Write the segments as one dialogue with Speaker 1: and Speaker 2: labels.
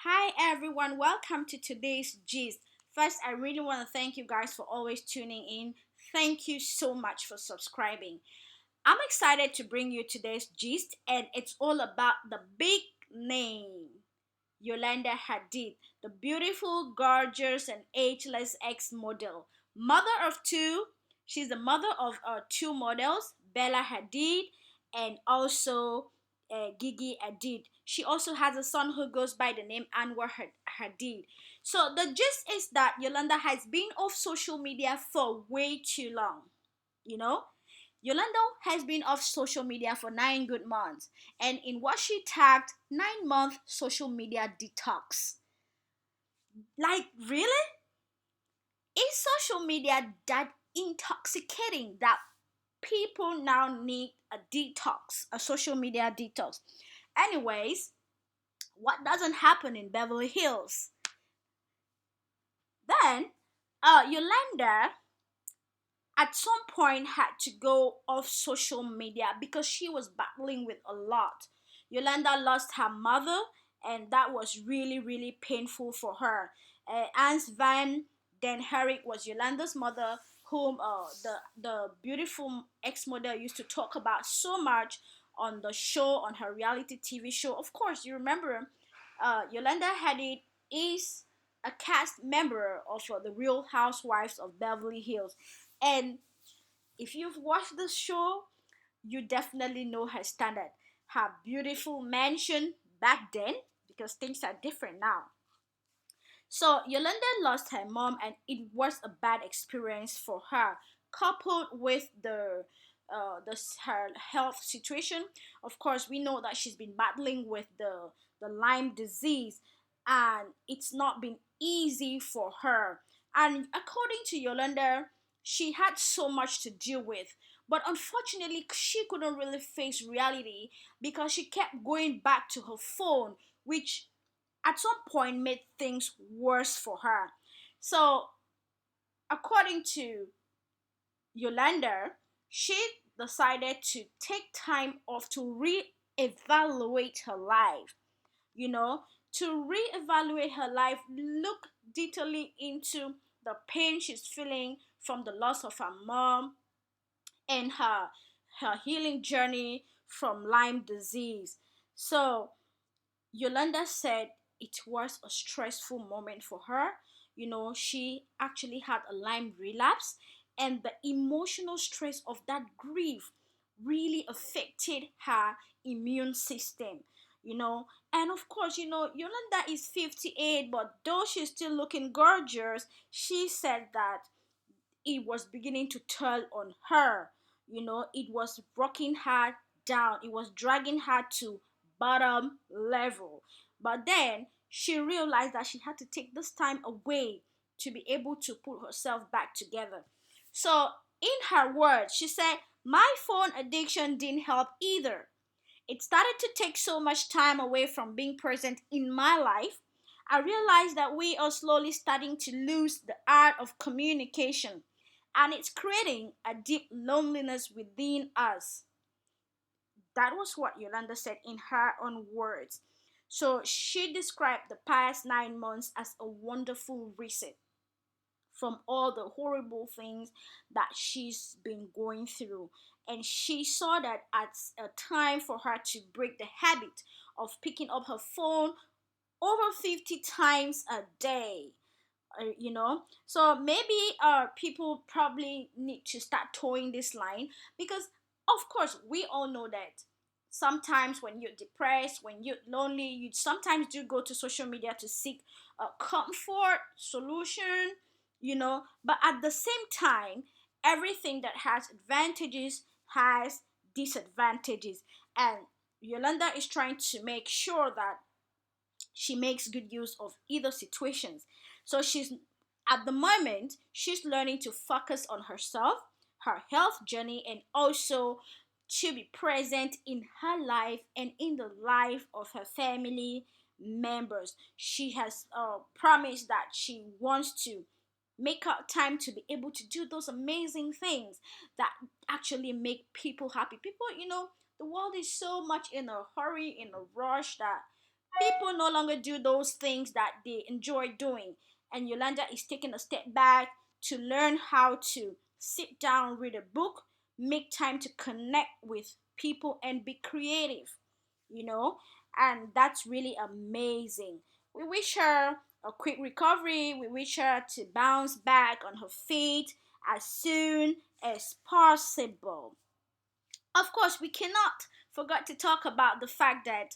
Speaker 1: Hi everyone, welcome to today's gist. First, I really want to thank you guys for always tuning in. Thank you so much for subscribing. I'm excited to bring you today's gist, and it's all about the big name, Yolanda Hadid, the beautiful, gorgeous, and ageless ex model. Mother of two, she's the mother of two models, Bella Hadid and also Gigi Hadid. She also has a son who goes by the name Anwar Hadid. So the gist is that Yolanda has been off social media for way too long. You know, Yolanda has been off social media for 9 good months, and in what she tagged 9 month social media detox. Like, really? Is social media that intoxicating that people now need a detox, a social media detox? Anyways, what doesn't happen in Beverly Hills? Then, Yolanda at some point had to go off social media because she was battling with a lot. Yolanda lost her mother, and that was really painful for her. Ans Van Den Herrick was Yolanda's mother, whom the beautiful ex-model used to talk about so much on the show, on her reality TV show. Of course, you remember Yolanda Hadid is a cast member of the Real Housewives of Beverly Hills. And if you've watched the show, you definitely know her standard. Her beautiful mansion back then, because things are different now. So Yolanda lost her mom, and it was a bad experience for her, coupled with her health situation. Of course, we know that she's been battling with the Lyme disease, and it's not been easy for her. And according to Yolanda, she had so much to deal with. But unfortunately, she couldn't really face reality because she kept going back to her phone, which at some point made things worse for her. So, according to Yolanda, she decided to take time off to re-evaluate her life. You know, to re-evaluate her life, look detailedly into the pain she's feeling from the loss of her mom and her healing journey from Lyme disease. So Yolanda said it was a stressful moment for her. You know, she actually had a Lyme relapse, and the emotional stress of that grief really affected her immune system. You know, and of course, Yolanda is 58, but though she's still looking gorgeous, she said that it was beginning to tell on her. You know, it was rocking her down, it was dragging her to bottom level. But then she realized that she had to take this time away to be able to put herself back together. So, in her words, she said, my phone addiction didn't help either. It started to take so much time away from being present in my life. I realized that we are slowly starting to lose the art of communication, and it's creating a deep loneliness within us. That was what Yolanda said in her own words. So she described the past 9 months as a wonderful reset from all the horrible things that she's been going through. And she saw that as a time for her to break the habit of picking up her phone over 50 times a day. So maybe people probably need to start towing this line, because of course we all know that sometimes when you're depressed, when you're lonely, you sometimes do go to social media to seek a comfort solution. But at the same time, everything that has advantages has disadvantages, and Yolanda is trying to make sure that she makes good use of either situations. So she's at the moment she's learning to focus on herself, her health journey, and also to be present in her life and in the life of her family members. She has promised that she wants to make out time to be able to do those amazing things that actually make people happy. People, the world is so much in a hurry, in a rush, that People no longer do those things that they enjoy doing. And Yolanda is taking a step back to learn how to sit down, read a book, make time to connect with people, and be creative, you know? And that's really amazing. We wish her a quick recovery. We wish her to bounce back on her feet as soon as possible. Of course, we cannot forget to talk about the fact that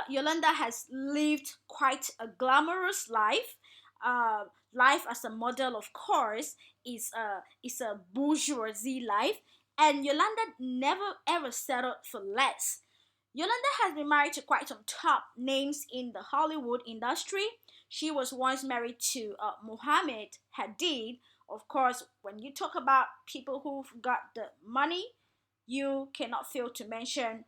Speaker 1: Yolanda has lived quite a glamorous life. Uh, Life as a model, of course, is a bourgeoisie life, and Yolanda never ever settled for less. Yolanda has been married to quite some top names in the Hollywood industry. She was once married to Mohammed Hadid. Of course, when you talk about people who've got the money, you cannot fail to mention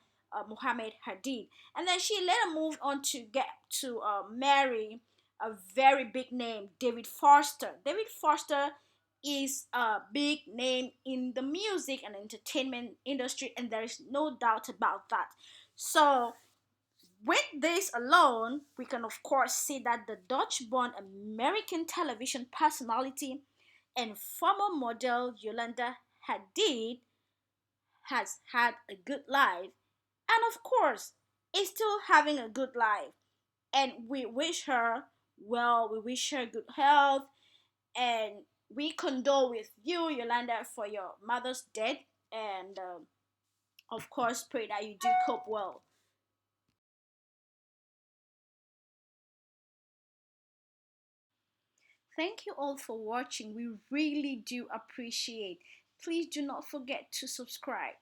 Speaker 1: Mohammed Hadid. And then she later moved on to get to marry a very big name, David Foster. David Foster is a big name in the music and entertainment industry, and there is no doubt about that. So, with this alone, we can of course see that the Dutch born American television personality and former model Yolanda Hadid has had a good life, and of course is still having a good life. And we wish her well, we wish her good health, and we condole with you, Yolanda, for your mother's death, and of course pray that you do cope well. Thank you all for watching. We really do appreciate. Please do not forget to subscribe.